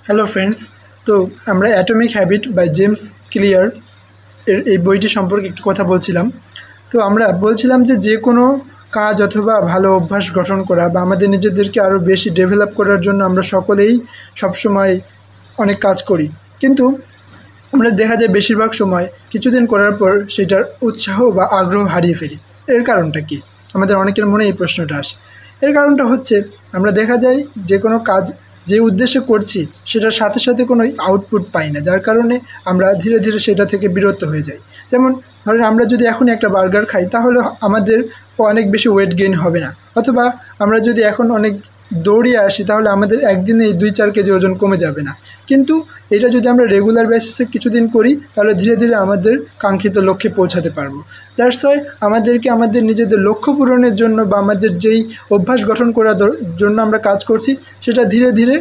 Hello friends. তো আমরা atomic habit by James Clear এই বইটি সম্পর্কে একটু কথা বলছিলাম। তো আমরা বলছিলাম যে কোনো কাজ অথবা ভালো অভ্যাস গঠন করা বা আমাদের নিজেদেরকে আরও বেশি ডেভেলপ করার জন্য আমরা সকলেই সবসময় অনেক কাজ করি, কিন্তু আমরা দেখা যায় বেশিরভাগ সময় কিছুদিন করার পর সেটার উৎসাহ বা আগ্রহ হারিয়ে ফেলি। এর কারণটা কি? আমাদের অনেকের মনে এই প্রশ্নটা আসে। এর কারণটা হচ্ছে আমরা দেখা যায় যে কোনো কাজ যে উদ্দেশ্যে করছি সেটার সাথে সাথে কোনো আউটপুট পাই না, যার কারণে আমরা ধীরে ধীরে সেটা থেকে বিরত হয়ে যাই। যেমন ধরেন আমরা যদি এখন একটা বার্গার খাই তাহলে আমাদের অনেক বেশি ওয়েট গেইন হবে না, অথবা আমরা যদি এখন অনেক দৌড়িয়ে আসি তাহলে আমাদের একদিনে 2-4 কেজি ওজন কমে যাবে না। কিন্তু এটা যদি আমরা রেগুলার বেসিসে কিছুদিন করি তাহলে ধীরে ধীরে আমাদের কাঙ্ক্ষিত লক্ষ্যে পৌঁছাতে পারবো। দ্যাটস ওয়াই আমাদেরকে আমাদের নিজেদের লক্ষ্য পূরণের জন্য বা আমাদের যেই অভ্যাস গঠন করার জন্য আমরা কাজ করছি সেটা ধীরে ধীরে